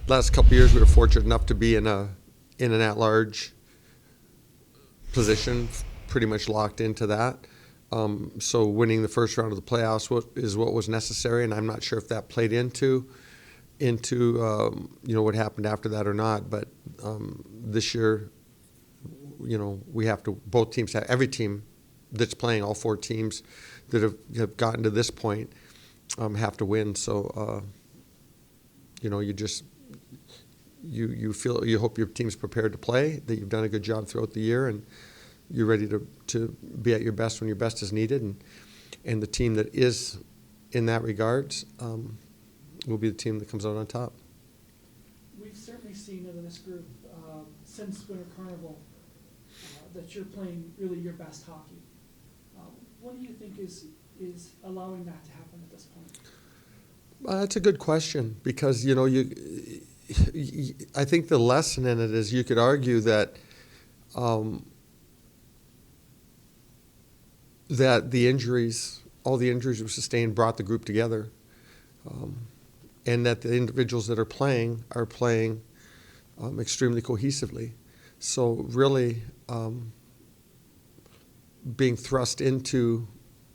last couple of years we were fortunate enough to be in an at-large position, pretty much locked into that. So winning the first round of the playoffs is what was necessary, and I'm not sure if that played into what happened after that or not. But this year, we have to, both teams have, every team that's playing, all four teams that have gotten to this point have to win. So you hope your team's prepared to play, that you've done a good job throughout the year, and you're ready to be at your best when your best is needed. And the team that is in that regards will be the team that comes out on top. We've certainly seen in this group since Winter Carnival that you're playing really your best hockey. What do you think is allowing that to happen at this point? That's a good question, because I think the lesson in it is, you could argue that that all the injuries we sustained brought the group together, and that the individuals that are playing extremely cohesively. So really being thrust into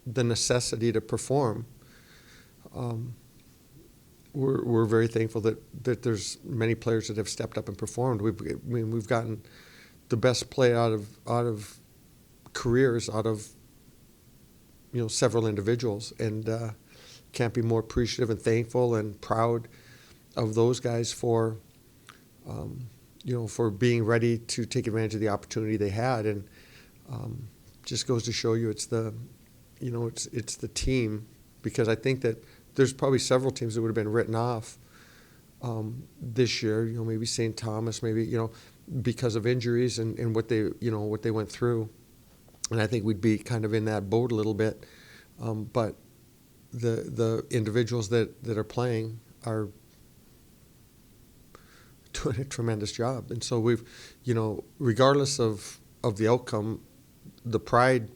the necessity to perform, we're very thankful that there's many players that have stepped up and performed. We've gotten the best play out of careers out of several individuals, and can't be more appreciative and thankful and proud of those guys for for being ready to take advantage of the opportunity they had. And just goes to show you it's the team, because I think that there's probably several teams that would have been written off this year, maybe St. Thomas, maybe because of injuries and what they went through. And I think we'd be kind of in that boat a little bit. But the individuals that are playing are doing a tremendous job. And so we've, regardless of the outcome, the pride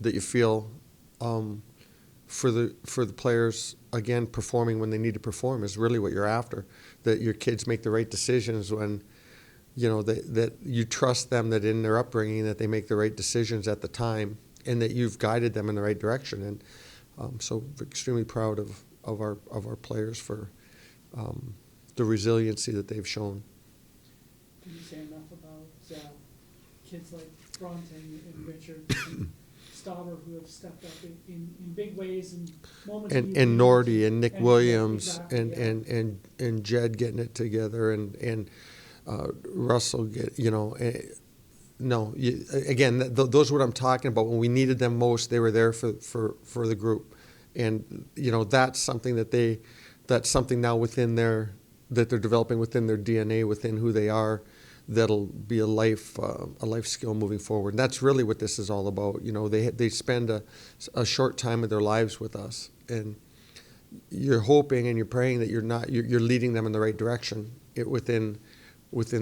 that you feel for the players, again, performing when they need to perform, is really what you're after. That your kids make the right decisions when that you trust them, that in their upbringing that they make the right decisions at the time, and that you've guided them in the right direction. And so extremely proud of our players for the resiliency that they've shown. Can you say enough about kids like Bronte and Richard and Stauber, who have stepped up in big ways and moments? And Nordy and Nick Williams, exactly, and Jed getting it together, and Russell, again, those are what I'm talking about. When we needed them most, they were there for the group, and that's something that's something now that they're developing within their DNA, within who they are. That'll be a life skill moving forward. And that's really what this is all about. They spend a short time of their lives with us, and you're hoping and you're praying that you're leading them in the right direction within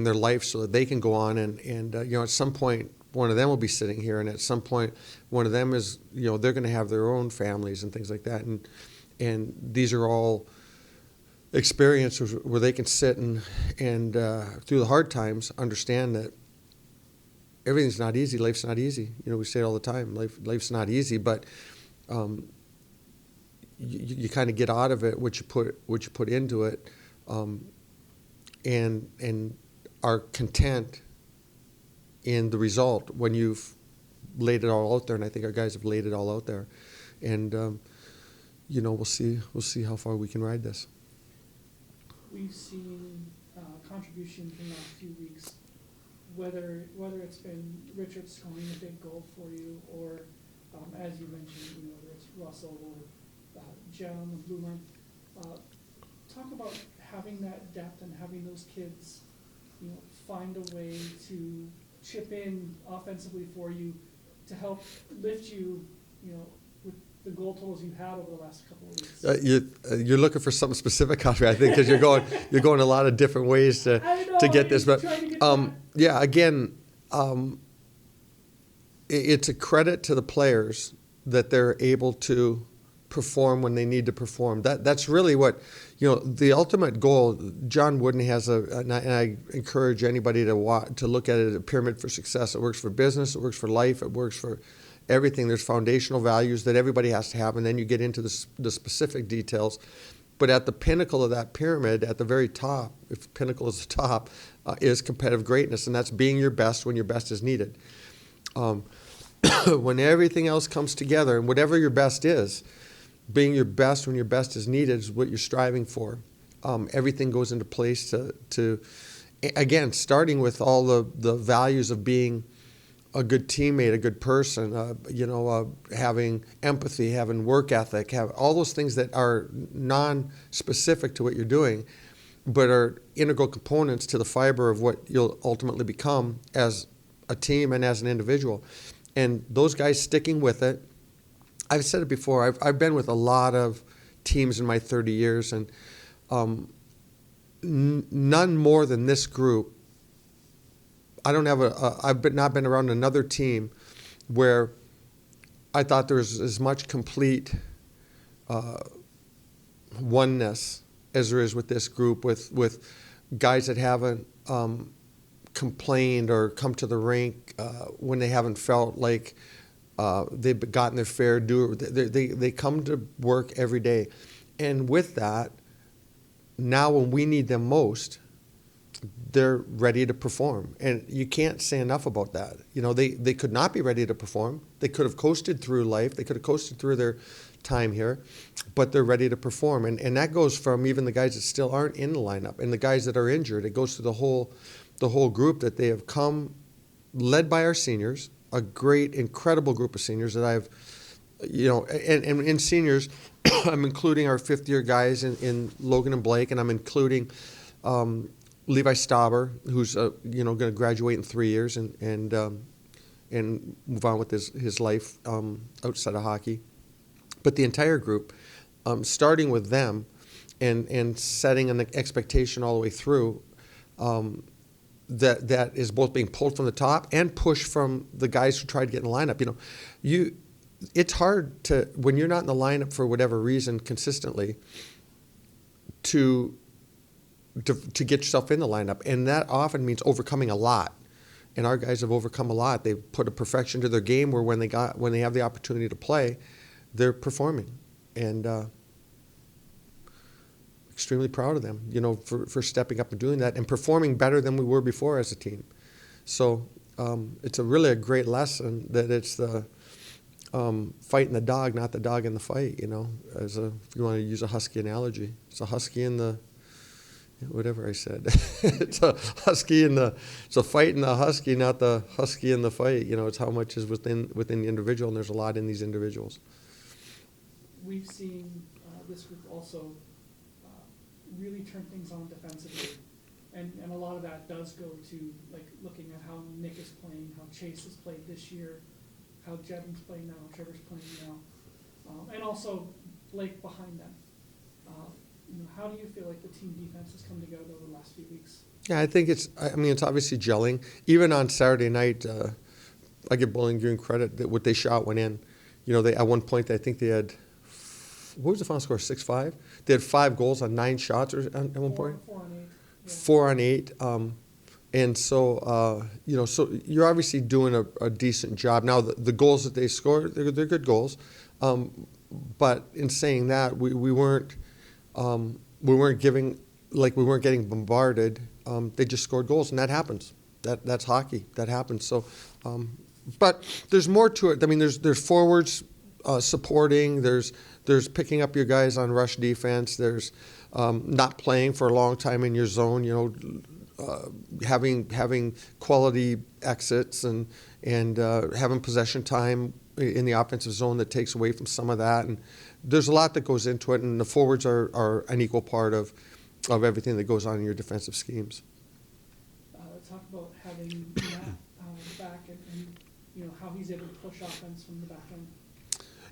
their life, so that they can go on and at some point one of them will be sitting here, and at some point one of them is they're going to have their own families and things like that, and these are all experiences where they can sit and through the hard times understand that everything's not easy. Life's not easy. We say it all the time. Life's not easy, but you kind of get out of it what you put into it. And are content in the result when you've laid it all out there. And I think our guys have laid it all out there. And we'll see how far we can ride this. We've seen contributions in the last few weeks, whether it's been Richard scoring a big goal for you, or as you mentioned, whether it's Russell or Jen on the blue line. Talk about having that depth and having those kids, find a way to chip in offensively for you to help lift you, with the goal totals you've had over the last couple of weeks. You're looking for something specific, Audrey, I think, because you're going a lot of different ways to get this. But again, it's a credit to the players that they're able to perform when they need to perform. That's really what, the ultimate goal. John Wooden has and I encourage anybody to look at it as a pyramid for success. It works for business, it works for life, it works for everything. There's foundational values that everybody has to have, and then you get into the specific details. But at the pinnacle of that pyramid, at the very top, if pinnacle is the top, is competitive greatness, and that's being your best when your best is needed. When everything else comes together, and whatever your best is, being your best when your best is needed is what you're striving for. Everything goes into place to again, starting with all the values of being a good teammate, a good person, having empathy, having work ethic, have all those things that are non-specific to what you're doing, but are integral components to the fiber of what you'll ultimately become as a team and as an individual. And those guys sticking with it. I've said it before, I've been with a lot of teams in my 30 years, and none more than this group. I've not been around another team where I thought there was as much complete oneness as there is with this group, with guys that haven't complained or come to the rink when they haven't felt like they've gotten their fair due. They come to work every day. And with that, now when we need them most, they're ready to perform. And you can't say enough about that. They could not be ready to perform. They could have coasted through life. They could have coasted through their time here, but they're ready to perform. And that goes from even the guys that still aren't in the lineup and the guys that are injured. It goes to the whole group that they have come, led by our seniors, a great, incredible group of seniors that I've, and in seniors, I'm including our fifth-year guys in Logan and Blake, and I'm including Levi Stauber, who's going to graduate in 3 years and move on with his life outside of hockey. But the entire group, starting with them, and setting an expectation all the way through. That is both being pulled from the top and pushed from the guys who tried to get in the lineup. It's hard to, when you're not in the lineup for whatever reason consistently, to get yourself in the lineup, and that often means overcoming a lot. And our guys have overcome a lot. They've put a perfection to their game where when they have the opportunity to play, they're performing, and extremely proud of them, for stepping up and doing that and performing better than we were before as a team. So it's really a great lesson that it's the fighting the dog, not the dog in the fight. If you want to use a husky analogy, it's a husky in the whatever I said. It's a fight in the husky, not the husky in the fight. It's how much is within the individual, and there's a lot in these individuals. We've seen this group also really turn things on defensively, and a lot of that does go to looking at how Nick is playing, how Chase has played this year, how Jevon's playing now, Trevor's playing now, and also Blake behind them. How do you feel like the team defense has come together over the last few weeks? Yeah, I think it's obviously gelling. Even on Saturday night, I give Bowling Green credit that what they shot went in. They at one point I think they had, what was the final score, 6-5? They had 5 goals on 9 shots at one point? 4 on 8. Yeah. 4 on 8. And so, so you're obviously doing a decent job. Now, the goals that they scored, they're good goals. But in saying that, we weren't getting bombarded. They just scored goals, and that happens. That's hockey. That happens. So, but there's more to it. There's forwards supporting. There's picking up your guys on rush defense. There's not playing for a long time in your zone. Having quality exits and having possession time in the offensive zone that takes away from some of that. And there's a lot that goes into it. And the forwards are an equal part of everything that goes on in your defensive schemes. Talk about having Matt back and how he's able to push offense from the back end.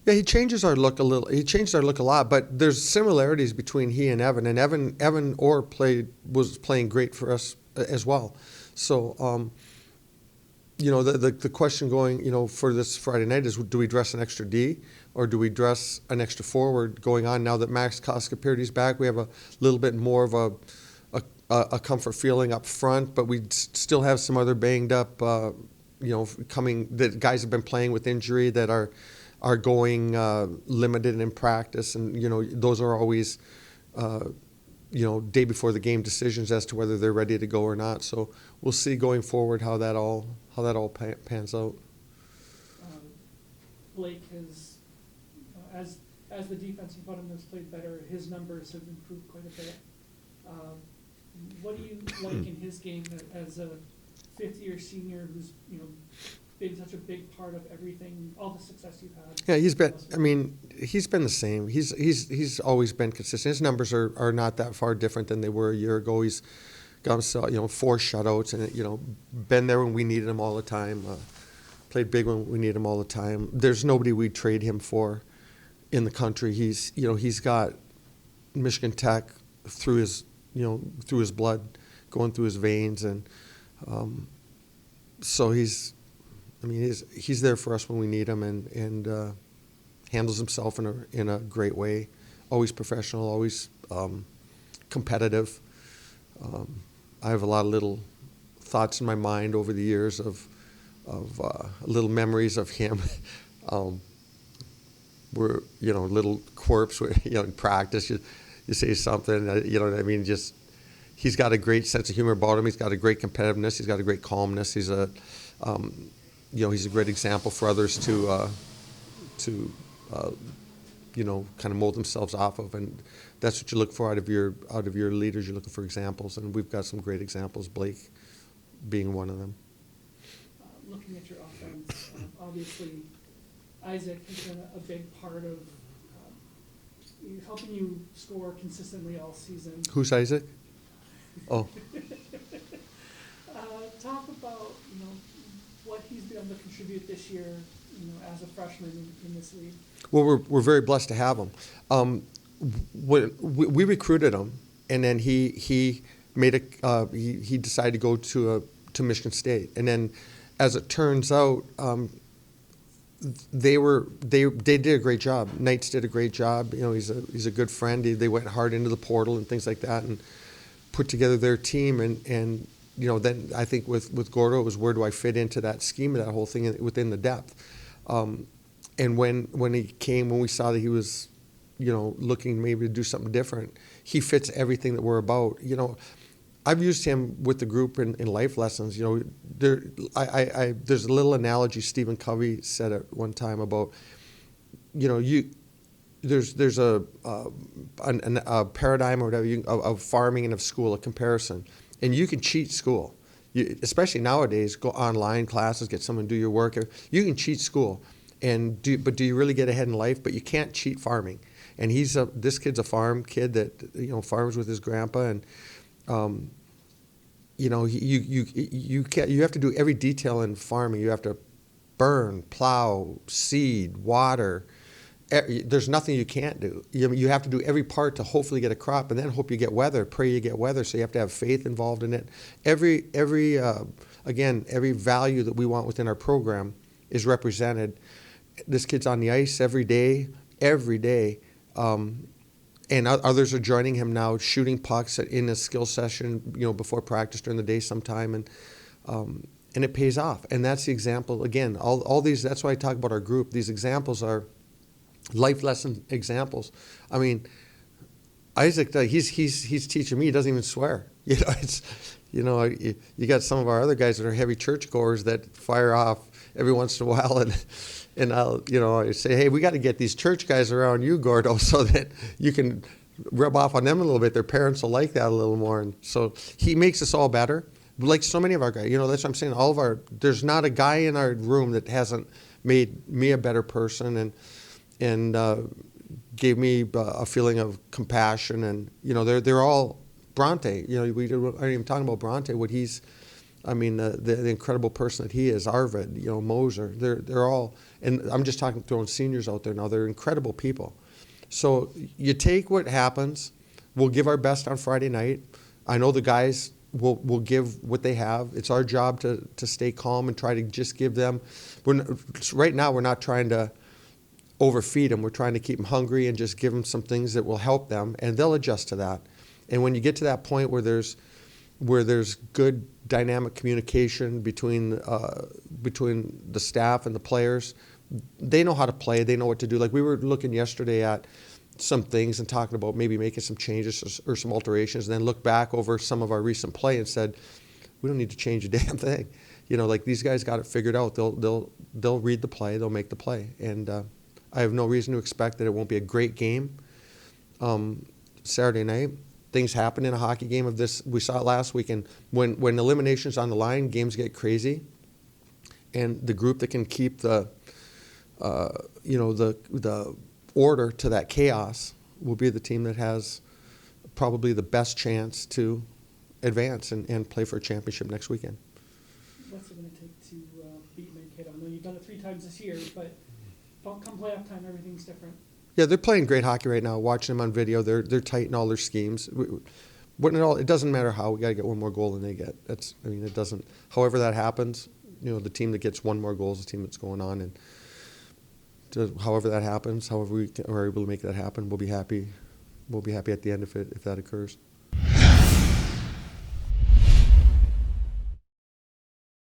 Yeah, he changes our look a little. He changed our look a lot, but there's similarities between he and Evan. And Evan Orr was playing great for us as well. So the question going, for this Friday night is, do we dress an extra D or do we dress an extra forward going on now that Max Cascapirti's back? We have a little bit more of a comfort feeling up front, but we still have some other banged up, coming, that guys have been playing with injury that are going limited in practice, and those are always day before the game decisions as to whether they're ready to go or not. So we'll see going forward how that all pans out. Blake has, as the defensive bottom has played better, his numbers have improved quite a bit. What do you like in his game as a fifth-year senior who's been such a big part of everything, all the success you've had? Yeah, he's been the same. He's always been consistent. His numbers are not that far different than they were a year ago. He's got 4 shutouts, and been there when we needed him all the time. Played big when we need him all the time. There's nobody we'd trade him for in the country. He's got Michigan Tech through his blood, going through his veins, and so he's there for us when we need him, and handles himself in a great way. Always professional, always competitive. I have a lot of little thoughts in my mind over the years of little memories of him. We're little quirks in practice. You say something, just he's got a great sense of humor about him. He's got a great competitiveness. He's got a great calmness. He's a he's a great example for others to kind of mold themselves off of, and that's what you look for out of your leaders. You're looking for examples, and we've got some great examples. Blake being one of them. Looking at your offense, obviously Isaac has been a big part of helping you score consistently all season. Who's Isaac? Oh. Talk about what he's been able to contribute this year, as a freshman in this league. Well, we're very blessed to have him. We recruited him, and then he he decided to go to Michigan State, and then as it turns out, they did a great job. Knights did a great job. He's a good friend. They went hard into the portal and things like that, and put together their team, and then I think with Gordo, it was, where do I fit into that scheme of that whole thing within the depth. And when he came, when we saw that he was, looking maybe to do something different, he fits everything that we're about. I've used him with the group in life lessons. There's a little analogy Stephen Covey said at one time about, there's a paradigm or whatever of farming and of school, a comparison, and you can cheat school. Especially nowadays, go online classes, get someone to do your work. You can cheat school, but do you really get ahead in life? But you can't cheat farming. And this kid's a farm kid that farms with his grandpa, and you have to do every detail in farming. You have to burn, plow, seed, water. There's nothing you can't do. You have to do every part to hopefully get a crop, and then hope you get weather. Pray you get weather. So you have to have faith involved in it. Every value that we want within our program is represented. This kid's on the ice every day, and others are joining him now, shooting pucks in a skill session, before practice during the day sometime, and it pays off. And that's the example. Again, all these. That's why I talk about our group. These examples are life lesson examples. I mean, Isaac, he's teaching me. He doesn't even swear. You got some of our other guys that are heavy churchgoers that fire off every once in a while, and I'll I say, hey, we got to get these church guys around you, Gordo, so that you can rub off on them a little bit. Their parents will like that a little more, and so he makes us all better. Like so many of our guys, that's what I'm saying. There's not a guy in our room that hasn't made me a better person, and gave me a feeling of compassion, and they're all Bronte. We aren't even talking about Bronte. What he's, the incredible person that he is. Arvid, Moser. They're all, and I'm just throwing seniors out there now. They're incredible people. So you take what happens. We'll give our best on Friday night. I know the guys we'll give what they have. It's our job to stay calm and try to just give them. Right now, we're not trying to overfeed them. We're trying to keep them hungry and just give them some things that will help them, and they'll adjust to that. And when you get to that point where there's good dynamic communication between the staff and the players, they know how to play. They know what to do. Like we were looking yesterday at some things and talking about maybe making some changes or some alterations, and then look back over some of our recent play and said, we don't need to change a damn thing. Like these guys got it figured out. They'll read the play. They'll make the play. And I have no reason to expect that it won't be a great game Saturday night. Things happen in a hockey game of this. We saw it last week, and when elimination's on the line, games get crazy. And the group that can keep the order to that chaos will be the team that has probably the best chance to advance and play for a championship next weekend. What's it going to take to beat Mankato? I know you've done it 3 times this year, but come playoff time, everything's different. Yeah, they're playing great hockey right now. Watching them on video, they're tight in all their schemes. It doesn't matter how. We got to get one more goal than they get. It doesn't. However that happens, the team that gets one more goal is the team that's going on, and however that happens, however we are able to make that happen, we'll be happy. We'll be happy at the end if that occurs.